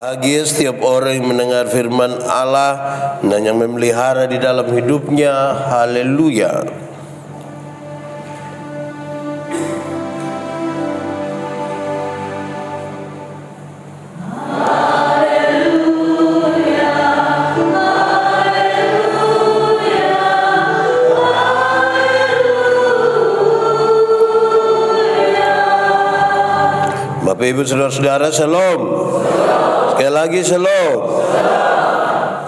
Bagi setiap orang yang mendengar firman Allah dan yang memelihara di dalam hidupnya. Haleluya. Bapak Ibu Saudara-saudara, Shalom. Sekali lagi Shalom.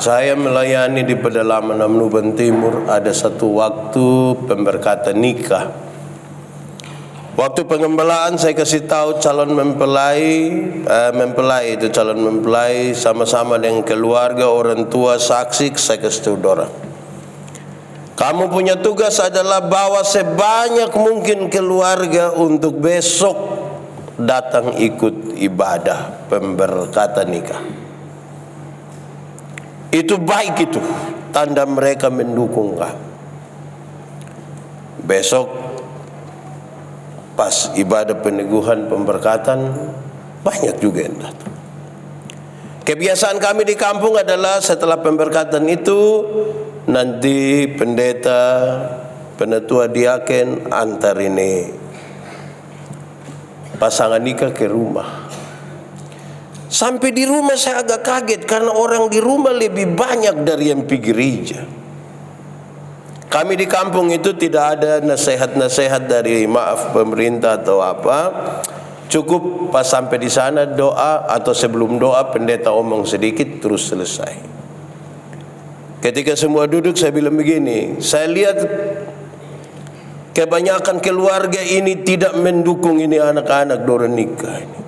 Saya melayani di pedalaman Amnuban Timur. Ada satu waktu pemberkatan nikah. Waktu pengembelaan saya kasih tahu calon mempelai itu calon mempelai sama-sama dengan keluarga, orang tua, saksi. Saya kasih tahu dorang, kamu punya tugas adalah bawa sebanyak mungkin keluarga untuk besok datang ikut ibadah pemberkatan nikah. Itu baik, itu tanda mereka mendukung kamu. Besok pas ibadah peneguhan pemberkatan banyak juga yang datang. Kebiasaan kami di kampung adalah setelah pemberkatan itu nanti pendeta, penatua diaken antar ini pasangan nikah ke rumah. Sampai di rumah saya agak kaget karena orang di rumah lebih banyak dari yang pergi gereja. Kami di kampung itu tidak ada nasihat-nasihat dari pemerintah atau apa. Cukup pas sampai di sana doa, atau sebelum doa pendeta omong sedikit terus selesai. Ketika semua duduk saya bilang begini, saya lihat kebanyakan keluarga ini tidak mendukung ini anak-anak dorang nikah ini.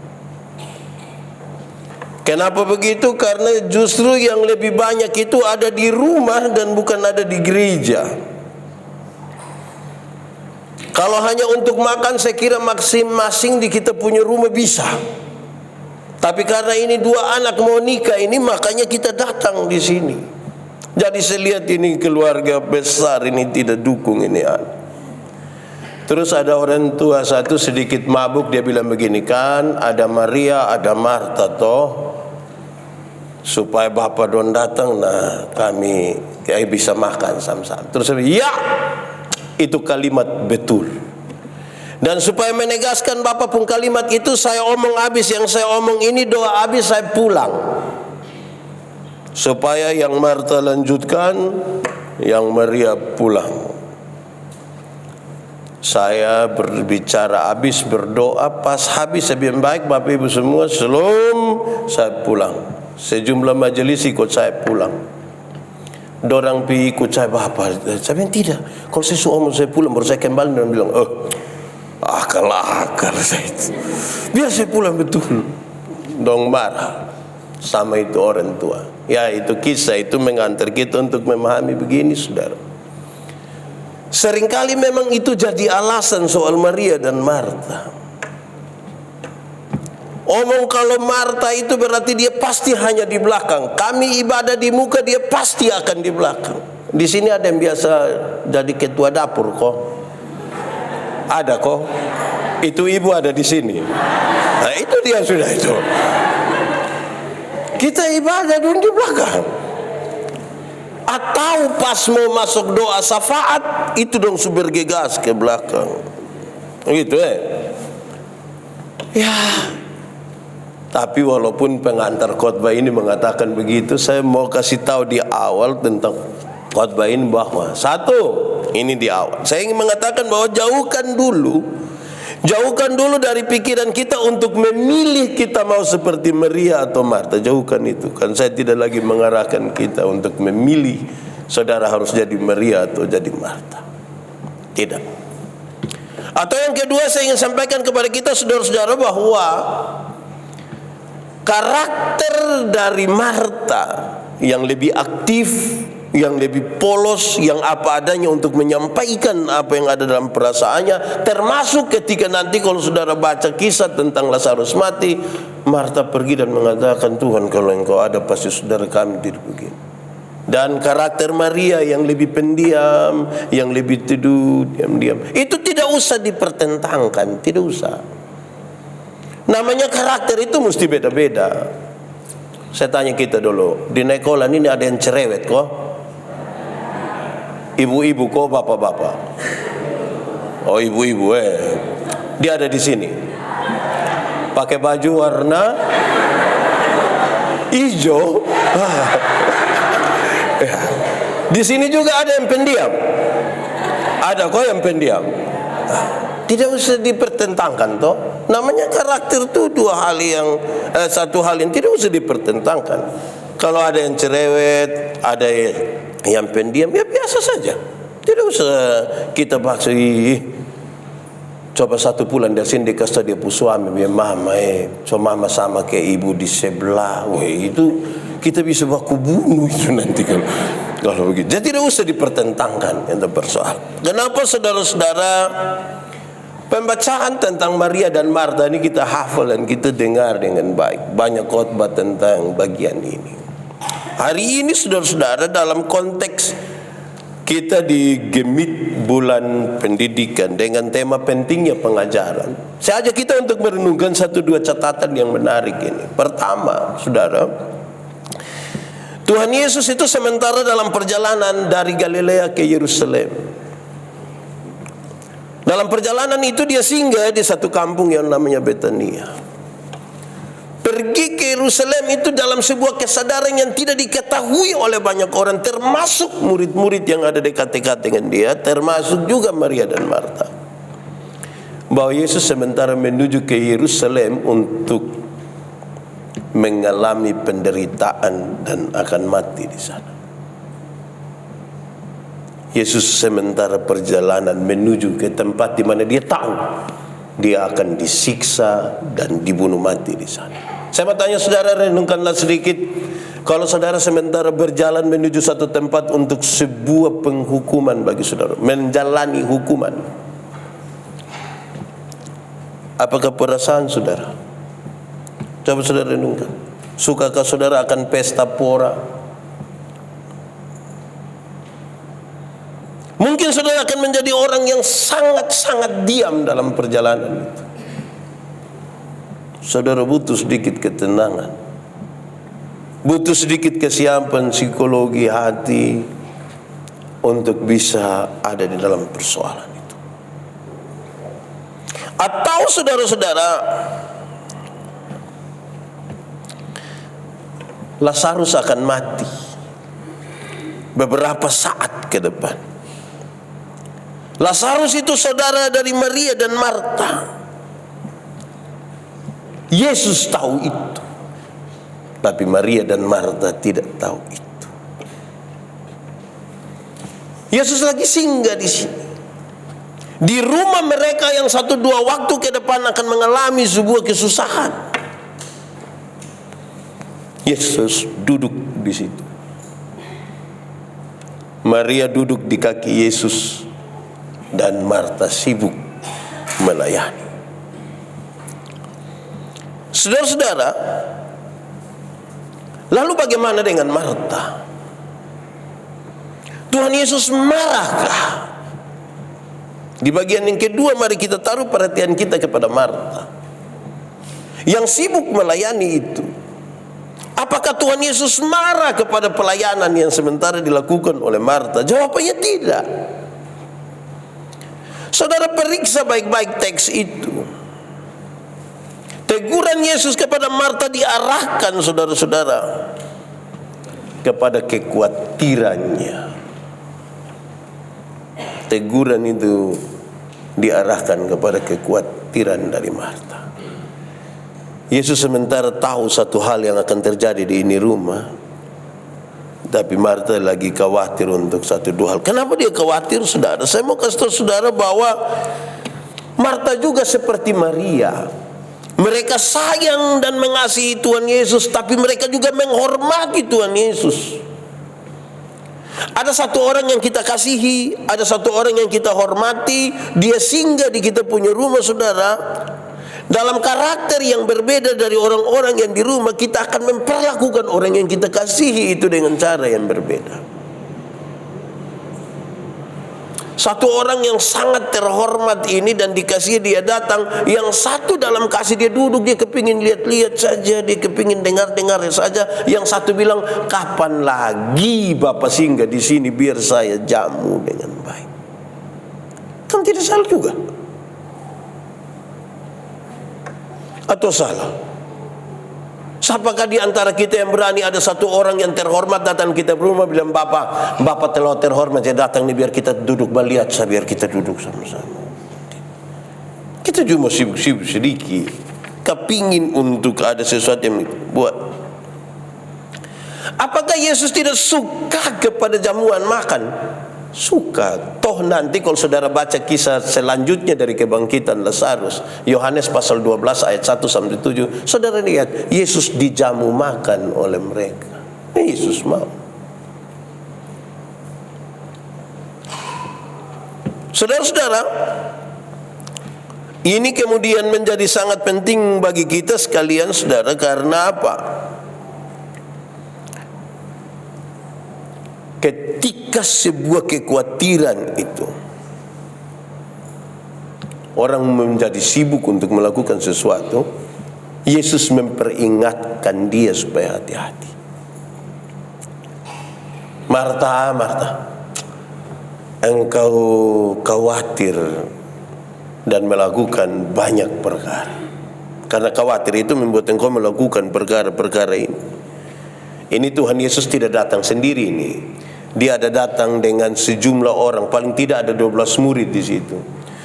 Kenapa begitu? Karena justru yang lebih banyak itu ada di rumah dan bukan ada di gereja. Kalau hanya untuk makan saya kira masing-masing di kita punya rumah bisa. Tapi karena ini dua anak mau nikah ini, makanya kita datang di sini. Jadi saya lihat ini keluarga besar ini tidak dukung ini anak. Terus ada orang tua satu sedikit mabuk, dia bilang begini, kan ada Maria, ada Marta toh, supaya bapak don datang, nah kami kayak bisa makan sama-sama. Terus saya bilang, ya itu kalimat betul. Dan supaya menegaskan bapak pun kalimat itu, saya omong habis, yang saya omong ini doa habis saya pulang. Supaya yang Marta lanjutkan, yang Maria pulang. Saya berbicara habis, berdoa, pas habis saya bilang, baik Bapak Ibu semua, shalom, saya pulang. Sejumlah majelis ikut saya pulang. Dorang pi ikut saya, Bapak. Saya bilang tidak, kalau saya suruh saya pulang, baru saya kembali dan bilang, akal saya itu. Biar saya pulang betul. Dong marah sama itu orang tua. Ya itu kisah itu mengantar kita untuk memahami begini, saudara. Seringkali memang itu jadi alasan soal Maria dan Marta. Omong kalau Marta itu berarti dia pasti hanya di belakang. Kami ibadah di muka, dia pasti akan di belakang. Di sini ada yang biasa jadi ketua dapur kok. Ada kok. Itu ibu ada di sini. Nah itu dia sudah itu. Kita ibadah dulu di belakang. Atau pas mau masuk doa syafaat itu dong bergegas ke belakang, gitu ya. Tapi walaupun pengantar khotbah ini mengatakan begitu, saya mau kasih tahu di awal tentang khotbah ini bahwa satu, ini di awal saya ingin mengatakan bahwa jauhkan dulu dari pikiran kita untuk memilih kita mau seperti Maria atau Marta. Jauhkan itu. Kan saya tidak lagi mengarahkan kita untuk memilih saudara harus jadi Maria atau jadi Marta. Tidak. Atau yang kedua saya ingin sampaikan kepada kita saudara-saudara bahwa karakter dari Marta yang lebih aktif, yang lebih polos, yang apa adanya untuk menyampaikan apa yang ada dalam perasaannya, termasuk ketika nanti kalau saudara baca kisah tentang Lazarus mati, Marta pergi dan mengatakan, Tuhan kalau engkau ada pasti saudara kami tidak begini. Dan karakter Maria yang lebih pendiam, yang lebih teduh, diam-diam, itu tidak usah dipertentangkan, tidak usah. Namanya karakter itu mesti beda-beda. Saya tanya kita dulu, di Nekolan ini ada yang cerewet kok? Ibu-ibu kok, bapak-bapak? Oh, ibu-ibu Dia ada di sini. Pakai baju warna hijau. Di sini juga ada yang pendiam. Ada kok yang pendiam. Tidak usah dipertentangkan toh. Namanya karakter itu satu hal yang tidak usah dipertentangkan. Kalau ada yang cerewet, ada yang pendiam, ya biasa saja. Tidak usah kita paksa. Coba 1 bulan dari sini dikasih dia pu suami, dia mama so mama sama kayak ibu di sebelah. Itu kita bisa baku bunuh itu nanti kalau begitu. Jadi tidak usah dipertentangkan yang persoalan. Kenapa saudara-saudara? Pembacaan tentang Maria dan Marta ini kita hafal dan kita dengar dengan baik. Banyak khotbah tentang bagian ini. Hari ini saudara-saudara, dalam konteks kita digemit bulan pendidikan dengan tema pentingnya pengajaran, saya ajak kita untuk merenungkan 1-2 catatan yang menarik ini. Pertama, saudara, Tuhan Yesus itu sementara dalam perjalanan dari Galilea ke Yerusalem. Dalam perjalanan itu dia singgah di satu kampung yang namanya Betania. Pergi ke Yerusalem itu dalam sebuah kesadaran yang tidak diketahui oleh banyak orang, termasuk murid-murid yang ada dekat-dekat dengan dia, termasuk juga Maria dan Marta, bahwa Yesus sementara menuju ke Yerusalem untuk mengalami penderitaan dan akan mati di sana. Yesus sementara perjalanan menuju ke tempat di mana dia tahu dia akan disiksa dan dibunuh mati di sana. Saya mau tanya saudara, renungkanlah sedikit. Kalau saudara sementara berjalan menuju satu tempat untuk sebuah penghukuman bagi saudara, menjalani hukuman, apakah perasaan saudara? Coba saudara renungkan. Sukakah saudara akan pesta pora? Mungkin saudara akan menjadi orang yang sangat-sangat diam dalam perjalanan itu. Saudara butuh sedikit ketenangan, butuh sedikit kesiapan psikologi hati untuk bisa ada di dalam persoalan itu. Atau saudara-saudara, Lazarus akan mati beberapa saat ke depan. Lazarus itu saudara dari Maria dan Marta. Yesus tahu itu, tapi Maria dan Marta tidak tahu itu. Yesus lagi singgah di sini, di rumah mereka yang 1-2 waktu ke depan akan mengalami sebuah kesusahan. Yesus duduk di situ. Maria duduk di kaki Yesus dan Marta sibuk melayani. Saudara-saudara, lalu bagaimana dengan Marta? Tuhan Yesus marahkah? Di bagian yang kedua, mari kita taruh perhatian kita kepada Marta yang sibuk melayani itu. Apakah Tuhan Yesus marah kepada pelayanan yang sementara dilakukan oleh Marta? Jawabannya tidak. Saudara periksa baik-baik teks itu. Teguran Yesus kepada Marta diarahkan saudara-saudara kepada kekhawatirannya. Teguran itu diarahkan kepada kekhawatiran dari Marta. Yesus sementara tahu satu hal yang akan terjadi di ini rumah, tapi Marta lagi khawatir untuk 1-2 hal. Kenapa dia khawatir, saudara? Saya mau kasih tahu saudara bahwa Marta juga seperti Maria. Mereka sayang dan mengasihi Tuhan Yesus, tapi mereka juga menghormati Tuhan Yesus. Ada satu orang yang kita kasihi, ada satu orang yang kita hormati, dia singgah di kita punya rumah, saudara. Dalam karakter yang berbeda dari orang-orang yang di rumah, kita akan memperlakukan orang yang kita kasihi itu dengan cara yang berbeda. Satu orang yang sangat terhormat ini dan dikasih dia datang, yang satu dalam kasih dia duduk, dia kepingin lihat-lihat saja, dia kepingin dengar-dengar saja. Yang satu bilang, kapan lagi Bapak singgah di sini biar saya jamu dengan baik. Kan tidak salah juga. Atau salah? Siapakah di antara kita yang berani ada satu orang yang terhormat datang kita rumah bilang, Bapak telah terhormat, saya datang nih biar kita duduk baliat, biar kita duduk sama-sama. Kita cuma sibuk-sibuk sedikit, kepingin untuk ada sesuatu yang buat. Apakah Yesus tidak suka kepada jamuan makan? Suka. Toh nanti kalau saudara baca kisah selanjutnya dari kebangkitan Lazarus, Yohanes pasal 12 ayat 1 sampai 7, saudara lihat Yesus dijamu makan oleh mereka. Yesus mau. Saudara-saudara, ini kemudian menjadi sangat penting bagi kita sekalian, saudara, karena apa? Ketika sebuah kekhawatiran itu, orang menjadi sibuk untuk melakukan sesuatu, Yesus memperingatkan dia supaya hati-hati. Marta, engkau khawatir dan melakukan banyak perkara. Karena khawatir itu membuat engkau melakukan perkara-perkara ini. Ini Tuhan Yesus tidak datang sendiri ini. Dia ada datang dengan sejumlah orang, paling tidak ada 12 murid di situ.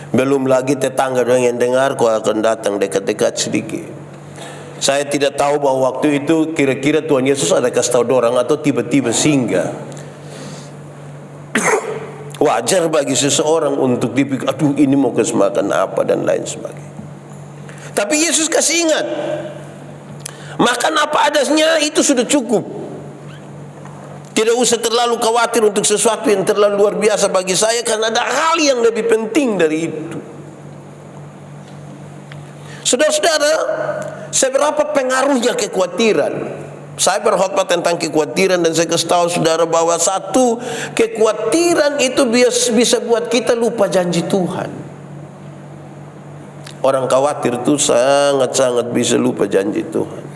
Belum lagi tetangga yang dengar, kau akan datang dekat-dekat sedikit. Saya tidak tahu bahwa waktu itu kira-kira Tuhan Yesus ada kasih tahu orang atau tiba-tiba singgah. Wajar bagi seseorang untuk dipikir, aduh ini mau kasih makan apa dan lain sebagainya. Tapi Yesus kasih ingat, makan apa adanya itu sudah cukup. Tidak usah terlalu khawatir untuk sesuatu yang terlalu luar biasa bagi saya, karena ada hal yang lebih penting dari itu. Saudara-saudara, seberapa pengaruhnya kekhawatiran? Saya berkhotbah tentang kekhawatiran dan saya kasih tahu saudara bahwa satu, kekhawatiran itu bisa buat kita lupa janji Tuhan. Orang khawatir itu sangat-sangat bisa lupa janji Tuhan.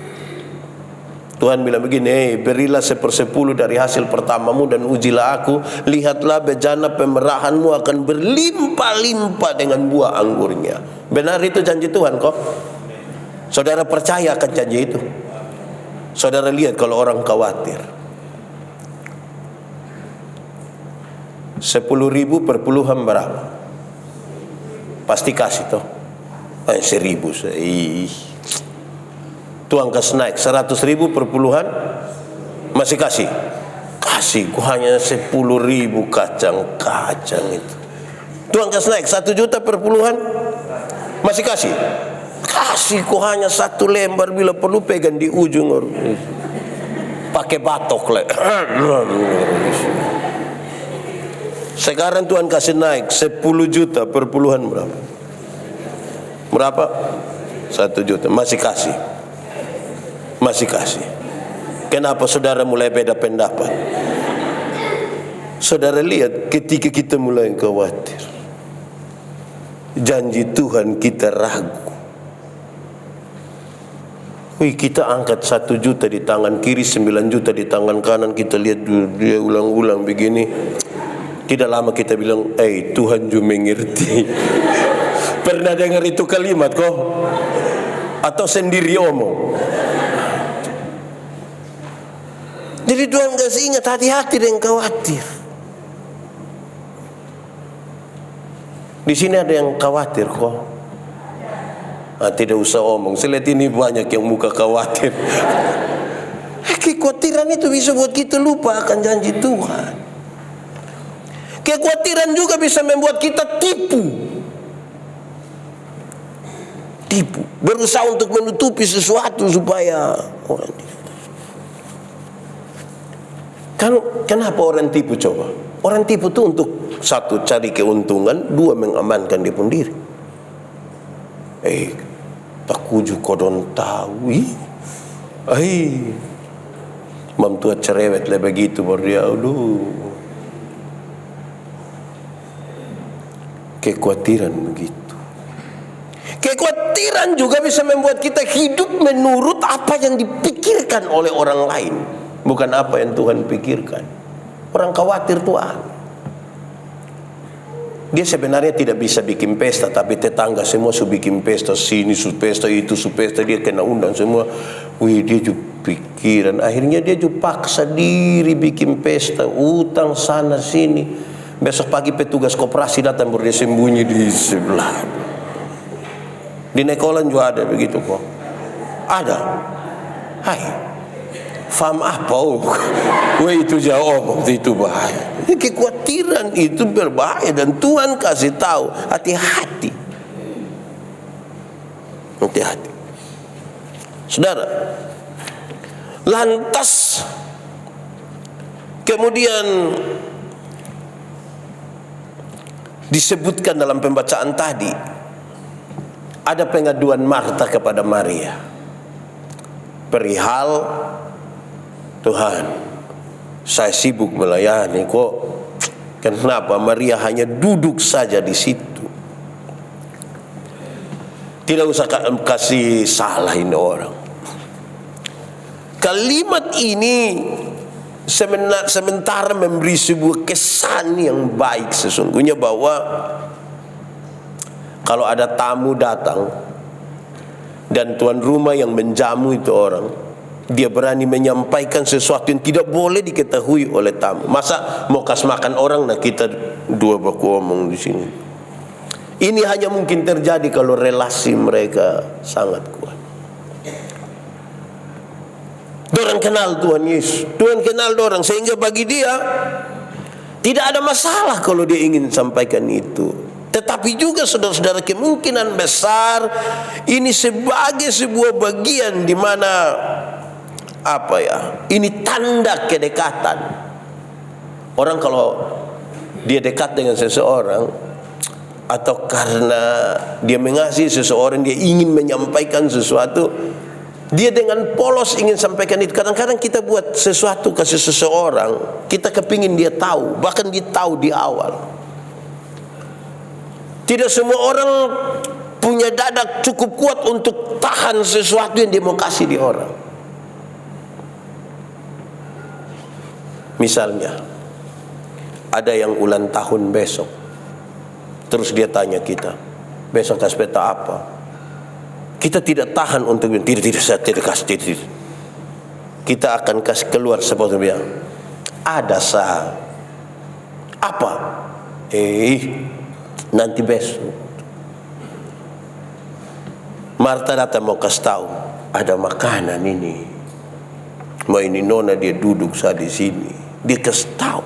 Tuhan bilang begini, berilah 1/10 dari hasil pertamamu dan ujilah aku, lihatlah bejana pemerahanmu akan berlimpah-limpah dengan buah anggurnya. Benar itu janji Tuhan kok? Saudara percaya akan janji itu? Saudara lihat kalau orang khawatir, 10.000 per puluhan berapa? Pasti kasih toh. 1.000 Tuhan kasih naik 100.000 per puluhan, masih kasih? Kasih, ku hanya 10.000 kacang itu. Tuhan kasih naik 1 juta per puluhan, masih kasih? Kasih, ku hanya 1 lembar, bila perlu pegang di ujung, pakai batok lah. Sekarang Tuhan kasih naik 10 juta per puluhan berapa? Berapa? 1 juta, masih kasih? Masih kasih. Kenapa saudara mulai beda pendapat? Saudara lihat ketika kita mulai khawatir, janji Tuhan kita ragu. Kita angkat 1 juta di tangan kiri, 9 juta di tangan kanan, kita lihat dia ulang-ulang begini. Tidak lama kita bilang, Tuhan juga mengerti. Pernah dengar itu kalimat kok? Atau sendiri omong? Jadi Tuhan kasih ingat, hati-hati dengan khawatir. Di sini ada yang khawatir kok. Tidak usah omong. Saya lihat ini banyak yang muka khawatir. Kekhawatiran itu bisa buat kita lupa akan janji Tuhan. Kekhawatiran juga bisa membuat kita tipu. Berusaha untuk menutupi sesuatu supaya orang tipu. Kenapa orang tipu coba? Orang tipu itu untuk satu, cari keuntungan, dua, mengamankan dia pun diri. Tak kuju kodon tahu. Mamtua cerewet lah begitu baru dia, aduh. Kekhawatiran begitu. Kekhawatiran juga bisa membuat kita hidup menurut apa yang dipikirkan oleh orang lain, bukan apa yang Tuhan pikirkan. Orang khawatir Tuhan. Dia sebenarnya tidak bisa bikin pesta, tapi tetangga semua su bikin pesta, sini su pesta, itu su pesta, dia kena undang semua. Wih, dia juga pikiran. Akhirnya dia juga paksa diri bikin pesta, utang sana sini. Besok pagi petugas koperasi datang, baru dia sembunyi di sebelah. Di Nekolan juga ada begitu kok. Ada. Hai. Faham apa? Wah, itu jauh, itu bahaya. Kekhawatiran itu berbahaya dan Tuhan kasih tahu, hati-hati. Hati-hati. Saudara, lantas kemudian disebutkan dalam pembacaan tadi, ada pengaduan Marta kepada Maria perihal, Tuhan, saya sibuk melayani kok, kenapa Maria hanya duduk saja di situ? Tidak usah kasih salahin orang. Kalimat ini sementara memberi sebuah kesan yang baik sesungguhnya, bahwa kalau ada tamu datang dan tuan rumah yang menjamu itu orang, dia berani menyampaikan sesuatu yang tidak boleh diketahui oleh tamu. Masa mau kas makan orang, nah kita dua baku omong di sini. Ini hanya mungkin terjadi kalau relasi mereka sangat kuat. Dorang kenal Tuhan Yesus, Tuhan kenal dorang, sehingga bagi dia tidak ada masalah kalau dia ingin sampaikan itu. Tetapi juga saudara-saudara, kemungkinan besar ini sebagai sebuah bagian di mana ini tanda kedekatan. Orang kalau dia dekat dengan seseorang, atau karena dia mengasihi seseorang, dia ingin menyampaikan sesuatu, dia dengan polos ingin sampaikan itu. Kadang-kadang kita buat sesuatu kasih seseorang, kita kepingin dia tahu, bahkan dia tahu di awal. Tidak semua orang punya dada cukup kuat untuk tahan sesuatu yang dia mau kasih di orang. Misalnya, ada yang ulang tahun besok, terus dia tanya kita, besok kasih peta apa? Kita tidak tahan untuk bilang, tidak, saya tidak kasih, tidak. Kita akan kasih keluar seperti bilang, ada sah. Apa? Nanti besok. Marta datang mau kasih tahu, ada makanan ini. Mau ini nona dia duduk saat di sini, dia kasih tahu.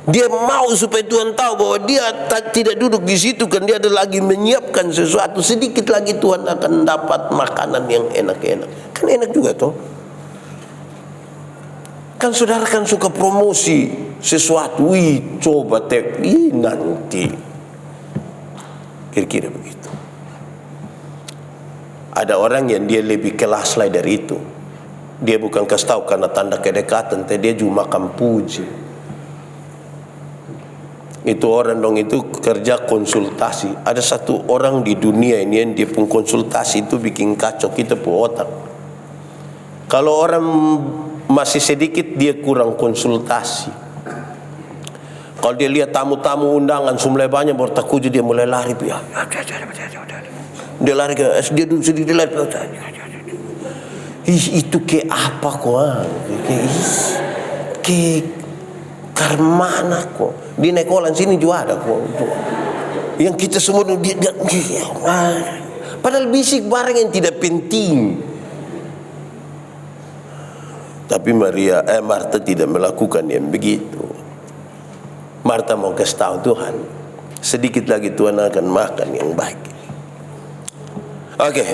Dia mau supaya Tuhan tahu bahwa dia tidak duduk di situ, kan dia ada lagi menyiapkan sesuatu. Sedikit lagi Tuhan akan dapat makanan yang enak-enak. Kan enak juga toh. Kan saudara kan suka promosi sesuatu, wih coba nanti. Kira-kira begitu. Ada orang yang dia lebih kelas lah dari itu. Dia bukan kasih tahu karena tanda kedekatan, tapi dia juga makan puji. Itu orang dong itu kerja konsultasi. Ada satu orang di dunia ini yang dia pun konsultasi itu bikin kacau kita pun otak. Kalau orang masih sedikit dia kurang konsultasi. Kalau dia lihat tamu-tamu undangan mulai banyak baru takut, dia mulai lari. Dia lari ke dia duduk sedikit lari. Itu ke apa kok? Ke karmana kok. Di Nekolan sini juga ada kok. Yang kita semua dia padahal bisik barang yang tidak penting. Tapi Marta tidak melakukan yang begitu. Marta mau kasih tahu Tuhan, sedikit lagi Tuhan akan makan yang baik. Oke,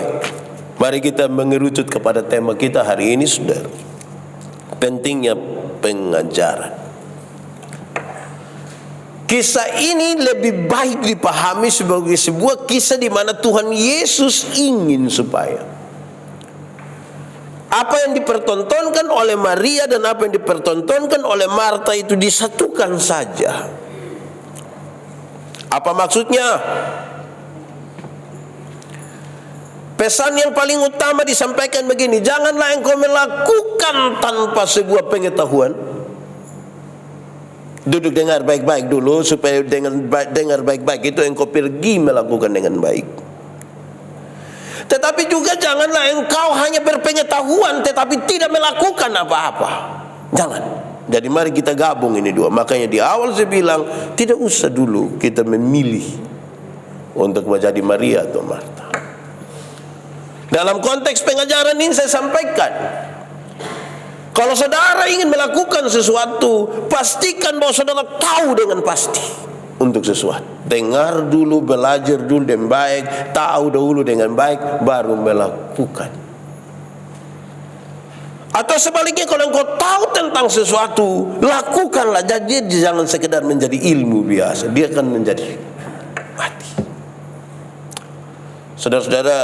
mari kita mengerucut kepada tema kita hari ini, saudara. Pentingnya pengajaran. Kisah ini lebih baik dipahami sebagai sebuah kisah di mana Tuhan Yesus ingin supaya apa yang dipertontonkan oleh Maria dan apa yang dipertontonkan oleh Marta itu disatukan saja. Apa maksudnya? Pesan yang paling utama disampaikan begini, janganlah engkau melakukan tanpa sebuah pengetahuan. Duduk dengar baik-baik dulu, supaya dengar baik-baik itu engkau pergi melakukan dengan baik. Tetapi juga janganlah engkau hanya berpengetahuan tetapi tidak melakukan apa-apa. Jangan. Jadi mari kita gabung ini dua. Makanya di awal saya bilang, tidak usah dulu kita memilih untuk menjadi Maria atau Marta. Dalam konteks pengajaran ini saya sampaikan, kalau saudara ingin melakukan sesuatu, pastikan bahwa saudara tahu dengan pasti untuk sesuatu. Dengar dulu, belajar dulu dengan baik, tahu dulu dengan baik, baru melakukan. Atau sebaliknya, kalau engkau tahu tentang sesuatu, lakukanlah. Jadi jangan sekedar menjadi ilmu biasa, dia akan menjadi mati. Saudara-saudara,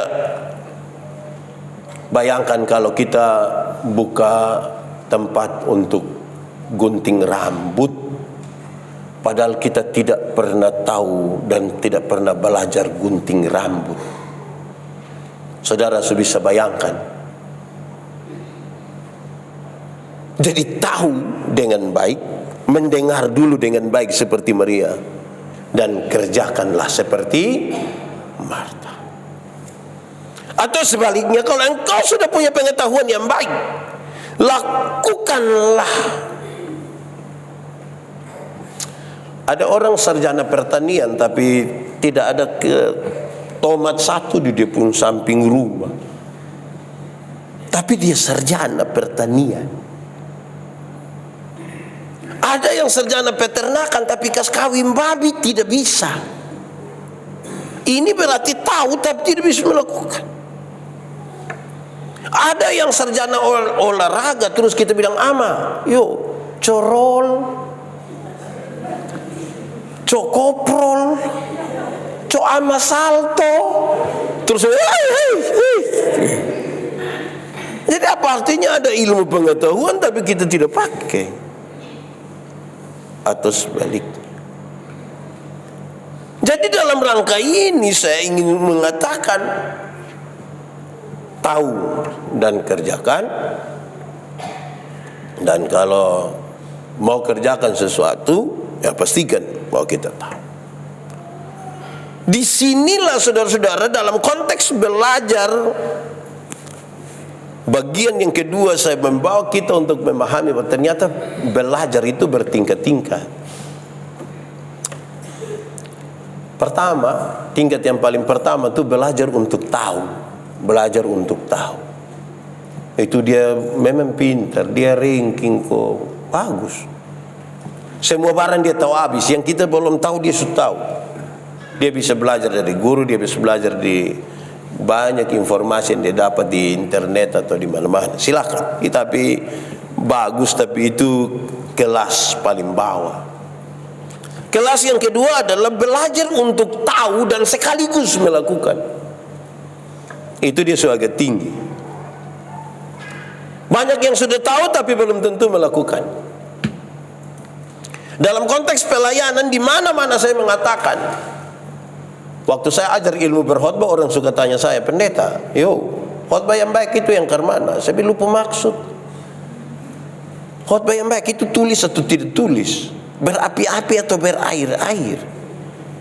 bayangkan kalau kita buka tempat untuk gunting rambut, padahal kita tidak pernah tahu dan tidak pernah belajar gunting rambut. Saudara sudah bisa bayangkan. Jadi tahu dengan baik, mendengar dulu dengan baik seperti Maria, dan kerjakanlah seperti Marta. Atau sebaliknya, kalau engkau sudah punya pengetahuan yang baik, lakukanlah. Ada orang sarjana pertanian tapi tidak ada tomat satu di dia pun samping rumah, tapi dia sarjana pertanian. Ada yang sarjana peternakan tapi kas kawin babi tidak bisa. Ini berarti tahu tapi tidak bisa melakukan. Ada yang sarjana olahraga terus kita bilang, ama, yuk corol, cokoprol, ama salto, terus jadi apa artinya ada ilmu pengetahuan tapi kita tidak pakai? Atau sebaliknya. Jadi dalam rangka ini saya ingin mengatakan, tahu dan kerjakan. Dan kalau mau kerjakan sesuatu, ya pastikan bahwa kita tahu. Disinilah saudara-saudara dalam konteks belajar, bagian yang kedua saya membawa kita untuk memahami bahwa ternyata belajar itu bertingkat-tingkat. Pertama, tingkat yang paling pertama itu belajar untuk tahu. Belajar untuk tahu. Itu dia memang pintar, dia ranking kok bagus. Semua barang dia tahu habis, yang kita belum tahu dia sudah tahu. Dia bisa belajar dari guru, dia bisa belajar di banyak informasi yang dia dapat di internet atau di mana-mana. Silakan. Tapi bagus, tapi itu kelas paling bawah. Kelas yang kedua adalah belajar untuk tahu dan sekaligus melakukan. Itu dia sudah agak tinggi. Banyak yang sudah tahu tapi belum tentu melakukan. Dalam konteks pelayanan, di mana-mana saya mengatakan, waktu saya ajar ilmu berkhotbah, orang suka tanya saya, pendeta, yo, khotbah yang baik itu yang mana? Saya lupa maksud. Khotbah yang baik itu tulis atau tidak tulis, berapi-api atau berair-air.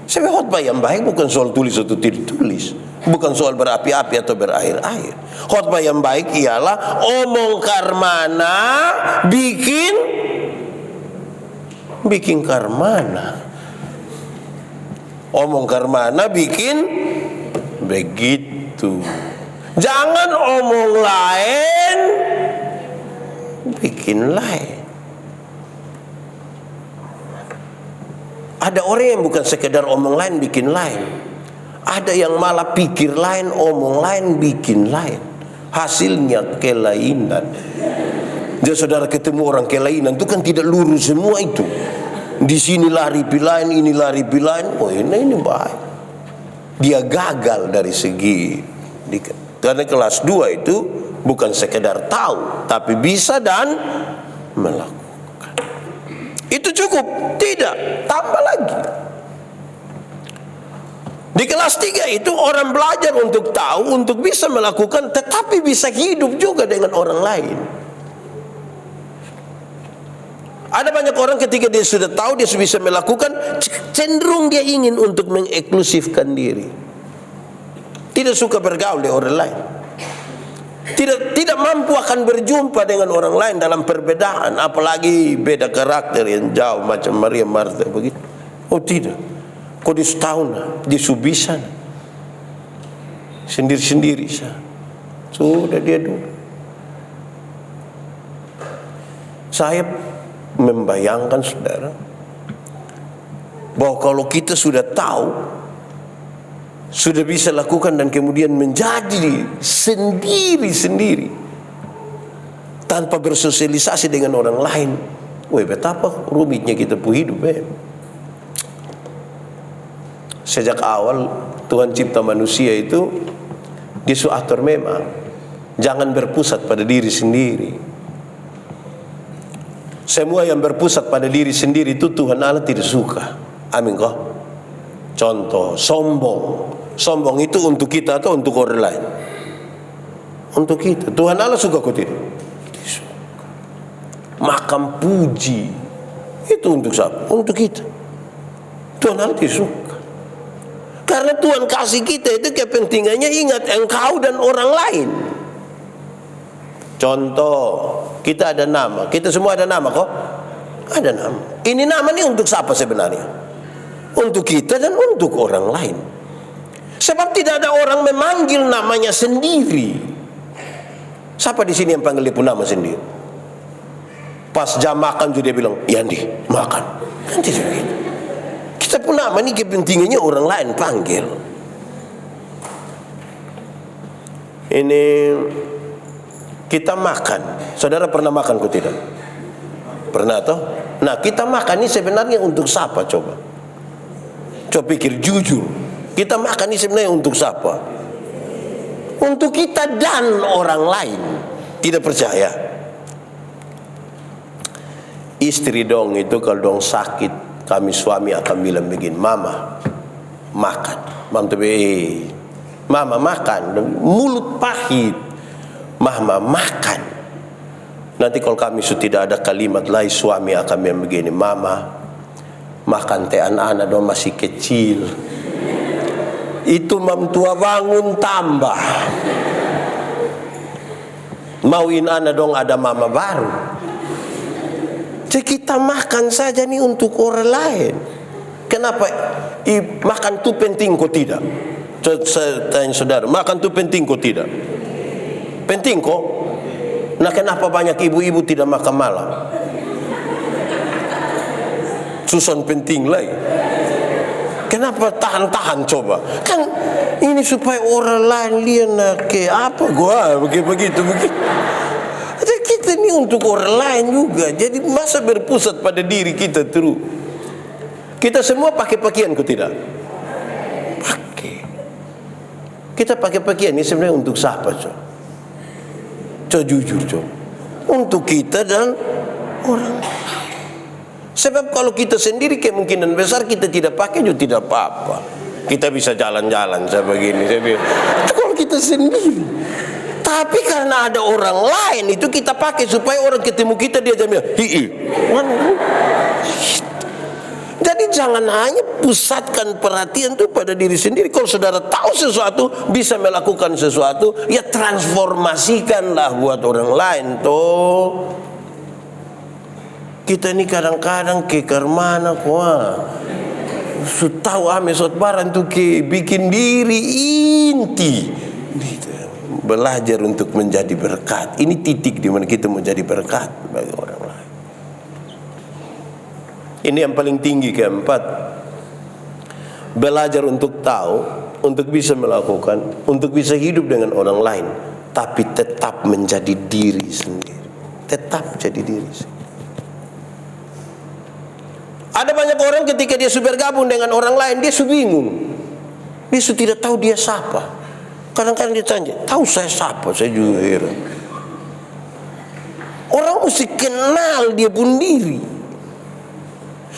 Saya khotbah yang baik bukan soal tulis atau tidak tulis, bukan soal berapi-api atau berair-air. Khotbah yang baik ialah omong karmana, bikin karmana. Omong karmana, bikin begitu. Jangan omong lain, bikin lain. Ada orang yang bukan sekedar omong lain, bikin lain. Ada yang malah pikir lain, omong lain, bikin lain. Hasilnya kelainan. Jadi saudara ketemu orang kelainan itu kan tidak lurus semua itu. Di sini lari pilain, ini lari pilain. Oh ini baik. Dia gagal dari segi. Karena kelas 2 itu bukan sekedar tahu, tapi bisa dan melakukan. Itu cukup? Tidak, tambah lagi. Di kelas 3 itu orang belajar untuk tahu, untuk bisa melakukan, tetapi bisa hidup juga dengan orang lain. Ada banyak orang ketika dia sudah tahu, dia sudah bisa melakukan, cenderung dia ingin untuk mengeklusifkan diri. Tidak suka bergaul dengan orang lain. Tidak mampu akan berjumpa dengan orang lain dalam perbedaan, apalagi beda karakter yang jauh macam Maria Martha begitu. Oh tidak. Kok di setahun di Subisan sendiri-sendiri sudah dia dulu. Saya membayangkan saudara bahwa kalau kita sudah tahu, sudah bisa lakukan dan kemudian menjadi sendiri-sendiri tanpa bersosialisasi dengan orang lain, wah betapa rumitnya kita hidup. Sejak awal Tuhan cipta manusia itu disuatur memang jangan berpusat pada diri sendiri. Semua yang berpusat pada diri sendiri itu Tuhan Allah tidak suka. Amin kok. Contoh, sombong. Sombong itu untuk kita atau untuk orang lain? Untuk kita. Tuhan Allah suka kok tidak? Suka. Makan puji itu untuk siapa? Untuk kita. Tuhan Allah tidak suka. Karena Tuhan kasih kita itu kepentingannya, ingat, engkau dan orang lain. Contoh, kita ada nama. Kita semua ada nama kok? Ada nama. Ini nama ini untuk siapa sebenarnya? Untuk kita dan untuk orang lain. Sebab tidak ada orang memanggil namanya sendiri. Siapa di sini yang panggil dia pun nama sendiri? Pas jam makan juga dia bilang, Yandi, makan. Kan tidak begitu. Kita pun nama ini kepentingannya orang lain panggil. Ini kita makan. Saudara pernah makan kok tidak? Pernah toh? Nah, kita makan ini sebenarnya untuk siapa coba? Coba pikir jujur. Kita makan ini sebenarnya untuk siapa? Untuk kita dan orang lain. Tidak percaya? Istri dong itu kalau dong sakit, kami suami akan bilang begini, Mama makan. Mama makan. Mulut pahit. Mama makan. Nanti kalau kami sudah tidak ada kalimat lain, suami akan bilang begini, Mama makan teh anak-anak dong masih kecil. Itu mam tua bangun tambah. Mauin anak dong ada mama baru. Jadi kita makan saja nih untuk orang lain. Kenapa makan itu penting kok tidak? Saya tanya saudara, makan itu penting kok tidak? Penting kok? Nah kenapa banyak ibu-ibu tidak makan malam? Susun penting lagi. Kenapa tahan-tahan coba? Kan ini supaya orang lain lihat ke apa gua begitu. Jadi kita ini untuk orang lain juga. Jadi masa berpusat pada diri kita terus. Kita semua pakai pakaian kok tidak? Pakai. Kita pakai pakaian ini sebenarnya untuk siapa coba? Coba jujur coba. Untuk kita dan orang lain. Sebab kalau kita sendiri kemungkinan besar kita tidak pakai juga tidak apa-apa. Kita bisa jalan-jalan saya begini. Itu kalau kita sendiri. Tapi karena ada orang lain itu kita pakai supaya orang ketemu kita dia jamnya. Jadi jangan hanya pusatkan perhatian itu pada diri sendiri. Kalau saudara tahu sesuatu, bisa melakukan sesuatu, ya transformasikanlah buat orang lain toh. Kita ini kadang-kadang ke mana kuah. Tahu ame sot baran tuh ke bikin diri inti. Belajar untuk menjadi berkat. Ini titik di mana kita menjadi berkat bagi orang lain. Ini yang paling tinggi keempat. Belajar untuk tahu, untuk bisa melakukan, untuk bisa hidup dengan orang lain, tapi tetap menjadi diri sendiri. Tetap jadi diri sendiri. Ada banyak orang ketika dia sudah bergabung dengan orang lain, dia sudah bingung. Dia sudah tidak tahu dia siapa. Kadang-kadang dia tanya, tahu saya siapa? Saya juga heran. Orang mesti kenal dia pun diri.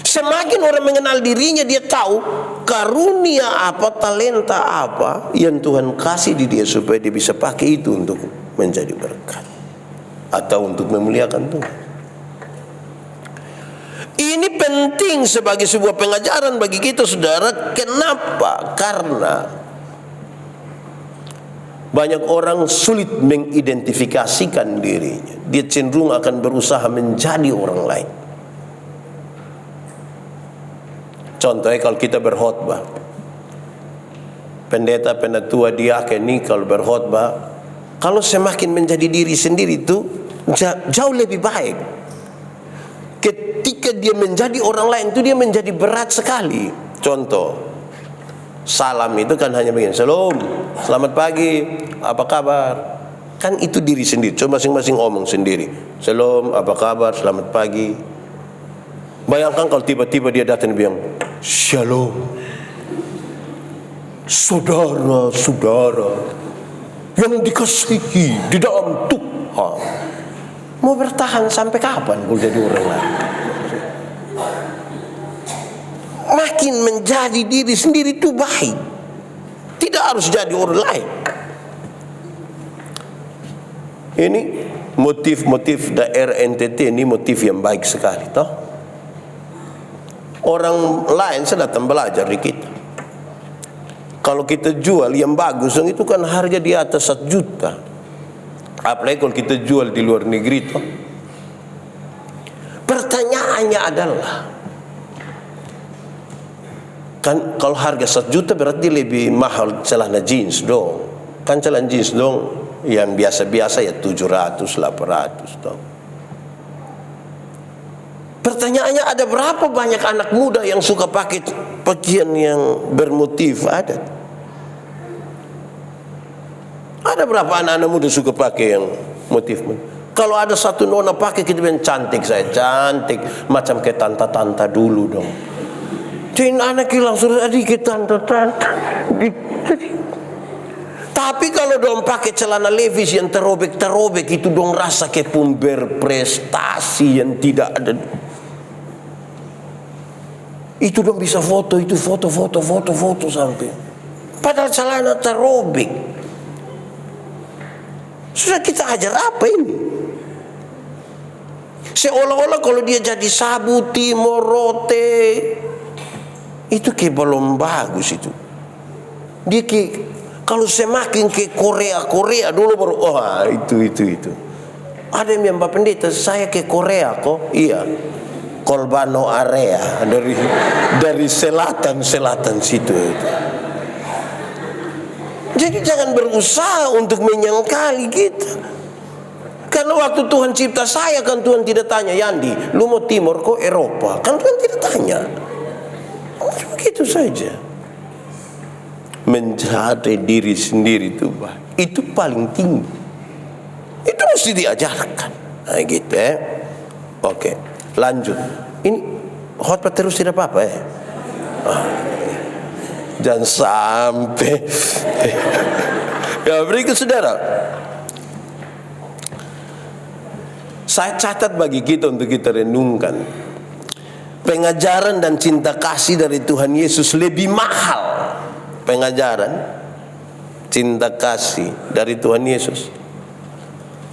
Semakin orang mengenal dirinya, dia tahu karunia apa, talenta apa yang Tuhan kasih di dia supaya dia bisa pakai itu untuk menjadi berkat atau untuk memuliakan Tuhan. Ini penting sebagai sebuah pengajaran bagi kita, saudara. Kenapa? Karena banyak orang sulit mengidentifikasikan dirinya. Dia cenderung akan berusaha menjadi orang lain. Contohnya kalau kita berkhotbah, pendeta, penatua, diaken ini kalau berkhotbah, kalau semakin menjadi diri sendiri itu jauh lebih baik. Ketika dia menjadi orang lain itu dia menjadi berat sekali. Contoh, salam itu kan hanya begini, "Shalom, selamat pagi, apa kabar?" Kan itu diri sendiri, coba masing-masing omong sendiri. "Shalom, apa kabar, selamat pagi." Bayangkan kalau tiba-tiba dia datang bilang, "Shalom, saudara-saudara yang dikasihi di dalam Tuhan." Mau bertahan sampai kapan kalau jadi orang lain? Makin menjadi diri sendiri itu baik. Tidak harus jadi orang lain. Ini motif-motif daerah NTT ini motif yang baik sekali, toh. Orang lain saya datang belajar di kita. Kalau kita jual yang bagus, itu kan harga di atas 1 juta. Apalagi kalau kita jual di luar negeri, toh. Pertanyaannya adalah, kan kalau harga 1 juta berarti lebih mahal celana jeans dong. Kan celana jeans dong yang biasa-biasa ya 700, 800 toh. Pertanyaannya, ada berapa banyak anak muda yang suka pakai pakaian yang bermotif? Ada berapa anak-anak muda suka pakai yang motif? Kalau ada satu nona pakai, kita bilang, "Cantik, saya cantik, macam kayak tanta-tanta dulu dong." Jadi anak langsung sedikit tanta-tanta. Tapi kalau dong pakai celana Levi's yang terobek-terobek, itu dong rasa kayak pember prestasi yang tidak ada. Itu dong bisa foto, itu foto sampai. Padahal celana terobek. Sudah kita ajar apa ini? Seolah-olah kalau dia jadi sabu, timur, rote, itu kayak belum bagus itu. Dia kayak, kalau semakin ke Korea dulu baru, itu. Ada yang bilang, "Pak Pendeta, saya ke Korea kok." Iya. Kolbano area dari selatan situ. Jadi jangan berusaha untuk menyangkali kita. Karena waktu Tuhan cipta saya kan Tuhan tidak tanya, "Yandi, lu mau timur kok Eropa?" Kan Tuhan tidak tanya. Begitu saja. Menjadi diri sendiri itu paling tinggi. Itu mesti diajarkan. Nah, gitu ya. Oke, lanjut. Ini khotbah terus tidak apa-apa ya. Jangan sampai. Ya, berikut saudara, saya catat bagi kita untuk kita renungkan. Pengajaran dan cinta kasih dari Tuhan Yesus lebih mahal. Pengajaran, cinta kasih dari Tuhan Yesus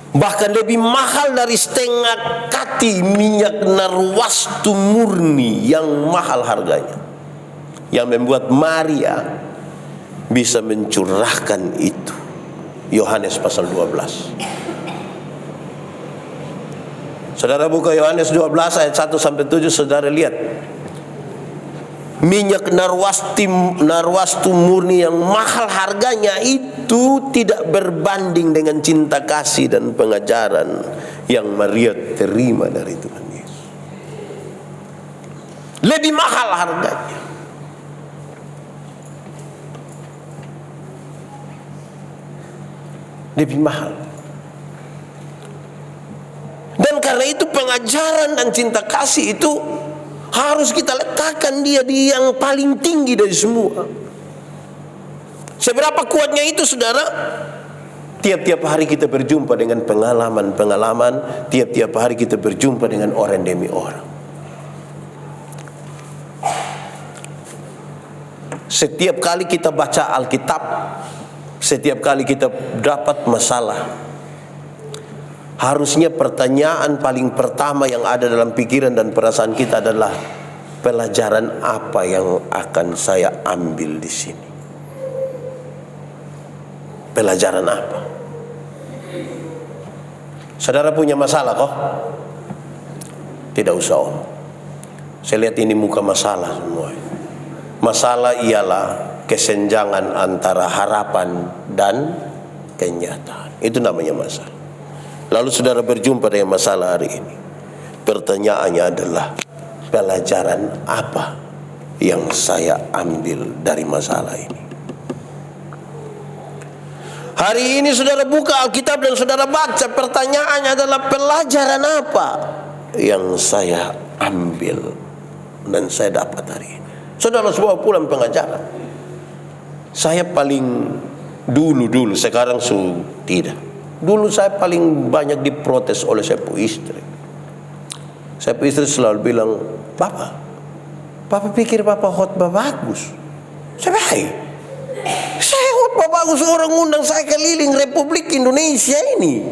bahkan lebih mahal dari setengah kati minyak narwastu murni yang mahal harganya, yang membuat Maria bisa mencurahkan itu. Yohanes pasal 12. Saudara buka Yohanes 12 ayat 1 sampai 7, saudara lihat. Minyak narwastu murni yang mahal harganya itu tidak berbanding dengan cinta kasih dan pengajaran yang Maria terima dari Tuhan Yesus. Lebih mahal harganya. Lebih mahal. Dan karena itu pengajaran dan cinta kasih itu harus kita letakkan dia di yang paling tinggi dari semua. Seberapa kuatnya itu, saudara? Tiap-tiap hari kita berjumpa dengan pengalaman-pengalaman. Tiap-tiap hari kita berjumpa dengan orang demi orang. Setiap kali kita baca Alkitab, setiap kali kita dapat masalah, harusnya pertanyaan paling pertama yang ada dalam pikiran dan perasaan kita adalah, pelajaran apa yang akan saya ambil di sini? Pelajaran apa? Saudara punya masalah kok? Tidak usah om. Saya lihat ini muka masalah semua. Masalah ialah kesenjangan antara harapan dan kenyataan. Itu namanya masalah. Lalu saudara berjumpa dengan masalah hari ini. Pertanyaannya adalah, pelajaran apa yang saya ambil dari masalah ini? Hari ini saudara buka Alkitab dan saudara baca, pertanyaannya adalah, pelajaran apa yang saya ambil dan saya dapat hari ini? Saudara semua pulang pengajaran. Saya paling dulu, sekarang tidak. Dulu saya paling banyak diprotes oleh saya pu istri. Saya pu istri selalu bilang, Papa pikir Papa khotbah bagus. Saya khotbah bagus, orang undang saya keliling Republik Indonesia ini,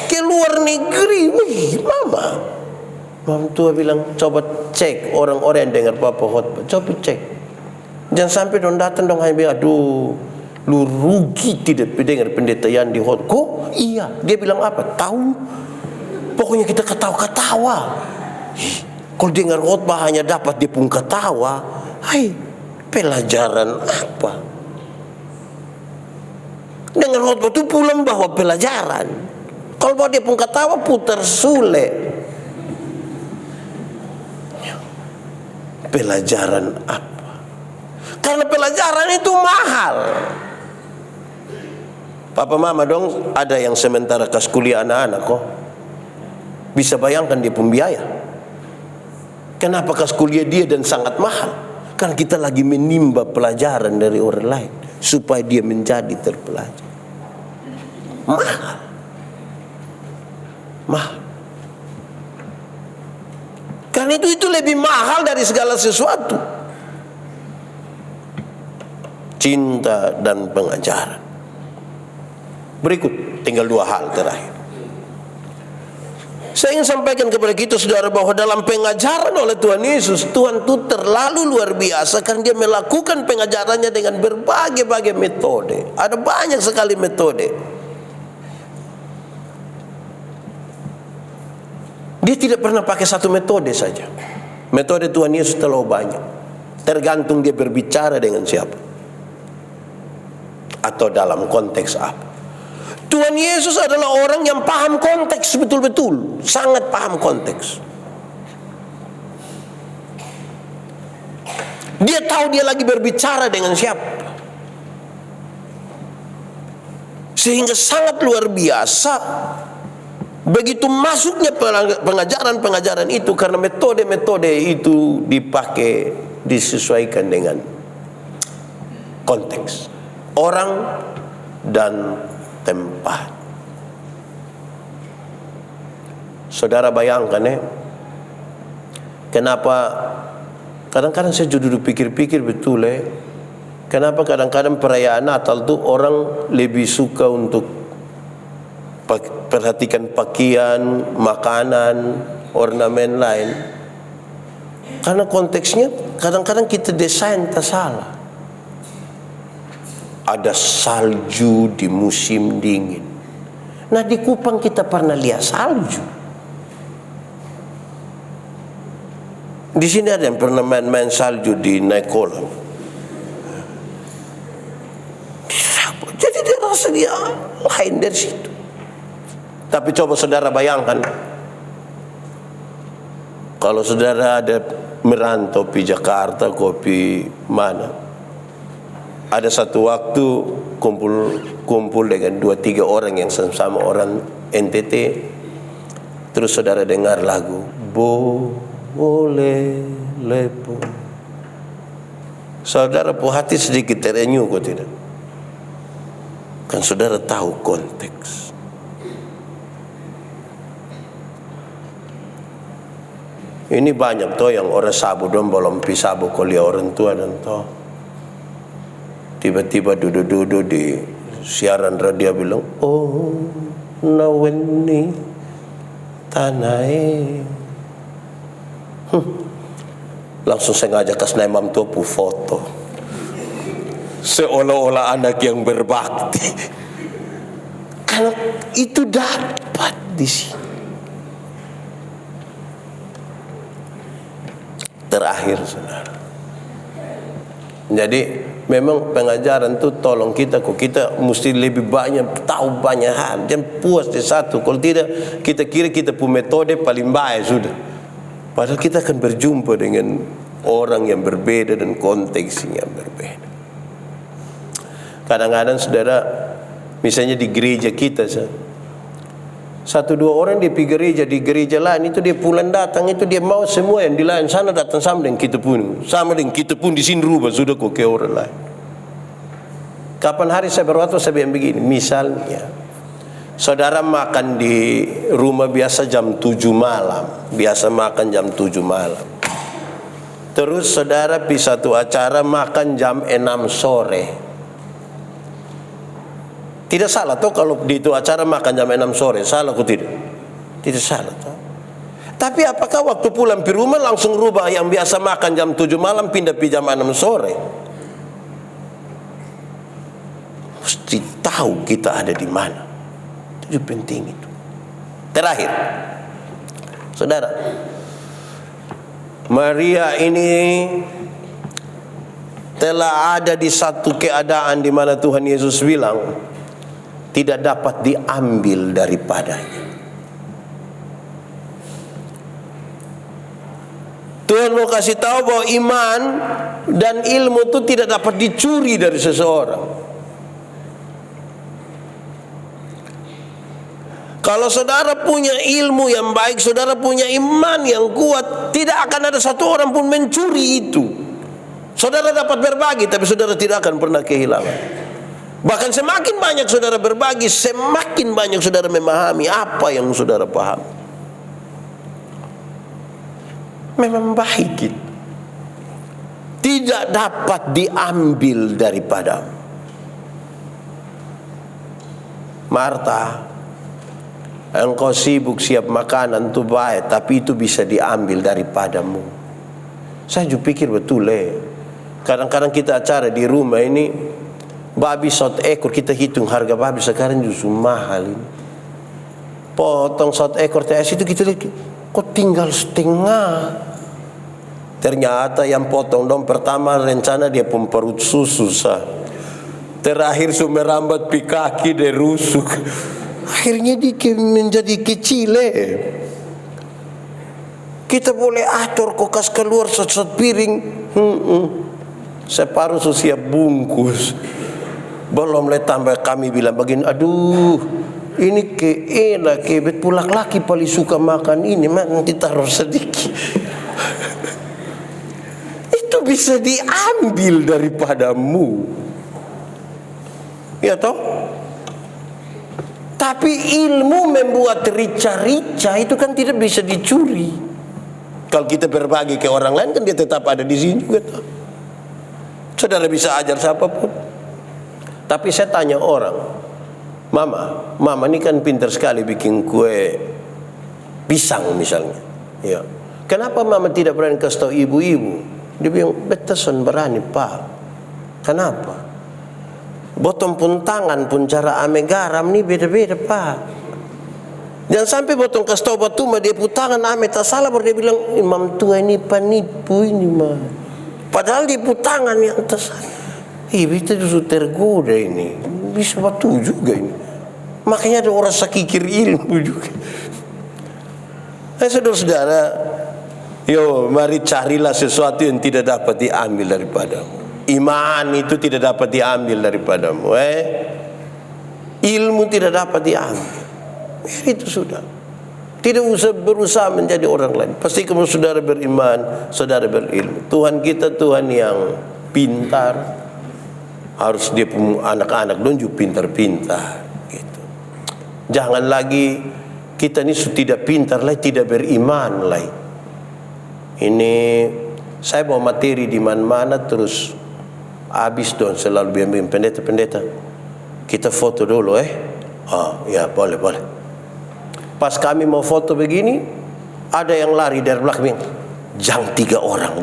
ke luar negeri. Wih, Mama tua bilang, coba cek orang-orang yang dengar Papa khotbah, coba cek. Jangan sampai dong datang dong hanya bilang, aduh, lu rugi tidak dengar pendeta yang di khotbah. Kok? Iya. Dia bilang apa? Tahu. Pokoknya kita ketawa-ketawa. Kalau dengar khotbah hanya dapat dia pun ketawa. Hai, pelajaran apa? Dengar khotbah itu pulang bawa pelajaran. Kalau bawa dia pun ketawa, putar sule. Pelajaran apa? Karena pelajaran itu mahal. Papa mama dong ada yang sementara kas kuliah anak-anak kok. Bisa bayangkan dia pun biaya. Kenapa kas kuliah dia dan sangat mahal? Karena kita lagi menimba pelajaran dari orang lain supaya dia menjadi terpelajar. Mahal. Karena itu lebih mahal dari segala sesuatu. Cinta dan pengajaran. Berikut tinggal 2 hal terakhir. Saya ingin sampaikan kepada kita saudara bahwa dalam pengajaran oleh Tuhan Yesus, Tuhan itu terlalu luar biasa karena dia melakukan pengajarannya dengan berbagai-bagai metode. Ada banyak sekali metode. Dia tidak pernah pakai satu metode saja. Metode Tuhan Yesus terlalu banyak. Tergantung dia berbicara dengan siapa atau dalam konteks apa. Tuhan Yesus adalah orang yang paham konteks betul-betul, sangat paham konteks. Dia tahu dia lagi berbicara dengan siapa. Sehingga sangat luar biasa begitu masuknya pengajaran-pengajaran itu, karena metode-metode itu dipakai, disesuaikan dengan konteks orang dan tempat. Saudara bayangkan kenapa kadang-kadang saya duduk pikir-pikir betul kenapa kadang-kadang perayaan Natal tuh orang lebih suka untuk perhatikan pakaian, makanan, ornamen lain. Karena konteksnya kadang-kadang kita desain tak salah. Ada salju di musim dingin. Nah di Kupang kita pernah lihat salju. Di sini ada yang pernah main-main salju di naik kolam. Jadi dia rasa dia lain dari situ. Tapi coba saudara bayangkan, kalau saudara ada merantau di Jakarta, kopi mana, ada satu waktu kumpul dengan 2-3 orang yang sama orang NTT, terus saudara dengar lagu Boleh Lepo, saudara pu hati sedikit terenyuh kok tidak? Kan saudara tahu konteks. Ini banyak toh yang orang sabu dong belum pisabu kuliah orang tua dan toh Tiba-tiba duduk-duduk di siaran radio bilang, oh naweni tanai. Langsung saya ngajak ke Imam Topu foto, seolah-olah anak yang berbakti. Karena itu dapat di sini. Terakhir, saudara. Jadi memang pengajaran itu tolong kita mesti lebih banyak tahu banyak hal. Jangan puas di satu. Kalau tidak kita kira kita punya metode paling baik sudah. Padahal kita akan berjumpa dengan orang yang berbeda dan konteks yang berbeda. Kadang-kadang saudara, misalnya di gereja kita, satu dua orang di gereja lain itu dia pulang datang itu dia mau semua yang di lain sana datang sama dengan kita pun di sini rubah sudah kok ke orang lain. Kapan hari saya berwaktu saya bilang begini, misalnya saudara makan di rumah biasa jam 7 malam, terus saudara pergi satu acara makan jam 6 sore. Tidak salah toh kalau di itu acara makan jam 6 sore, salah kok tidak? Tidak salah toh. Tapi apakah waktu pulang ke rumah langsung rubah yang biasa makan jam 7 malam pindah ke jam 6 sore? Mesti tahu kita ada di mana. Itu penting itu. Terakhir, saudara, Maria ini telah ada di satu keadaan di mana Tuhan Yesus bilang tidak dapat diambil daripadanya. Tuhan mau kasih tahu bahwa iman dan ilmu itu tidak dapat dicuri dari seseorang. Kalau saudara punya ilmu yang baik, saudara punya iman yang kuat, tidak akan ada satu orang pun mencuri itu. Saudara dapat berbagi, tapi saudara tidak akan pernah kehilangan. Bahkan semakin banyak saudara berbagi, semakin banyak saudara memahami apa yang saudara paham. Memang baik itu. Tidak dapat diambil daripadamu. Marta, engkau sibuk siap makanan itu baik, tapi itu bisa diambil daripadamu. Saya juga pikir betul Kadang-kadang kita acara di rumah ini, babi 1 ekor kita hitung harga babi sekarang justru mahal ini. Potong 1 ekor TS itu kita lihat, kok tinggal setengah. Ternyata yang potong dong pertama rencana dia pun perut susu terakhir sumber rambat pi kaki dia rusuk. Akhirnya dia menjadi kecil Kita boleh atur kokas keluar satu piring. Separuh siap bungkus. Belum tambah kami bilang begini, aduh ini enak bet pulak laki paling suka makan ini, nanti taruh sedikit. Itu bisa diambil daripadamu, ya toh. Tapi ilmu membuat rica-rica itu kan tidak bisa dicuri. Kalau kita berbagi ke orang lain kan dia tetap ada di sini juga toh. Saudara bisa ajar siapapun. Tapi saya tanya orang, mama ini kan pintar sekali bikin kue pisang misalnya. Ya. Kenapa mama tidak berani kasih tahu ibu-ibu? Dia bilang, betason berani pak. Kenapa? Botong pun tangan pun cara ame garam nih beda-beda pak. Jangan sampai botong kasih tahu batu mah dia putangan ame tak salah baru dia bilang, imam tua ini penipu ini mah. Padahal dia putangan yang tak salah. Kita justru tergoda ini. Bisa batu juga ini. Makanya ada orang sakikir ilmu juga. Saudara-saudara, mari carilah sesuatu yang tidak dapat diambil daripadamu. Iman itu tidak dapat diambil daripadamu. Ilmu tidak dapat diambil. Itu sudah. Tidak usah berusaha menjadi orang lain. Pasti kamu saudara beriman, saudara berilmu. Tuhan kita Tuhan yang pintar. Harus dia punya anak-anak don juga pintar-pintar gitu. Jangan lagi kita ini tidak pintar lagi, tidak beriman lagi. Ini saya bawa materi di mana-mana terus Habis dong selalu bimbing pendeta, kita foto dulu ya boleh. Pas kami mau foto begini, ada yang lari dari belakang, jangan 3 orang.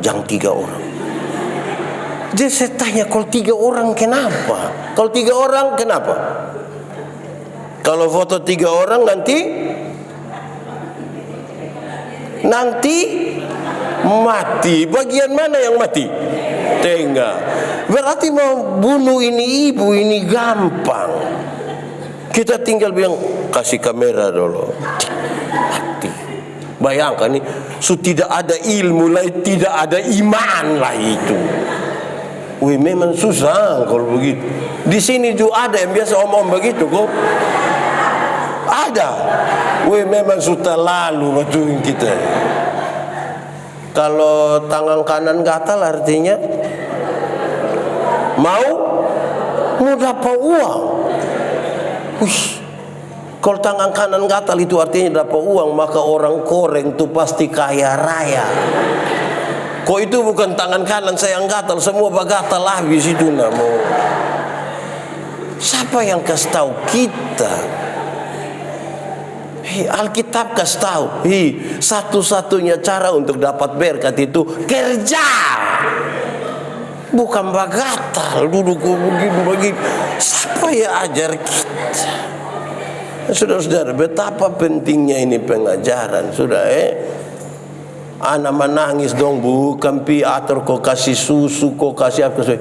Jadi saya tanya, kalau 3 orang kenapa? Kalau 3 orang kenapa? Kalau foto 3 orang nanti mati. Bagian mana yang mati? Tengah. Berarti mau bunuh ini ibu ini gampang. Kita tinggal bilang kasih kamera dulu. Mati. Bayangkan nih, tidak ada ilmu lah, tidak ada iman lah itu. Memang susah kalau begitu. Di sini juga ada yang biasa omong begitu kok. Ada. Memang sudah lalu betul kita. Kalau tangan kanan gatal artinya mau dapat uang. Kalau tangan kanan gatal itu artinya dapat uang, maka orang koreng itu pasti kaya raya. Kok itu bukan tangan kanan saya yang gatal, semua gatal habis itu namo. Siapa yang kasih tahu kita? Alkitab kasih tahu, satu-satunya cara untuk dapat berkat itu kerja, bukan bagatal duduk begini. Siapa ya ajar kita? Saudara-saudara, betapa pentingnya ini pengajaran. Sudah anak menangis dong, bukan atur kok kasih susu, kok kasih apa sih?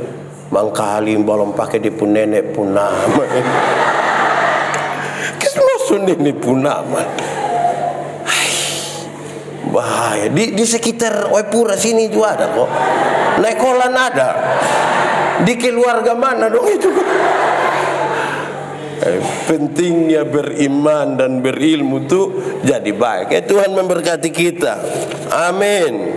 Mangkali balon pakai di pun nenek pun nama. Nenek pun nama. Bahaya. Di sekitar Waipura sini juga ada kok. Nekolan ada. Di keluarga mana dong itu? Pentingnya beriman dan berilmu tuh jadi baik. Tuhan memberkati kita. Amin.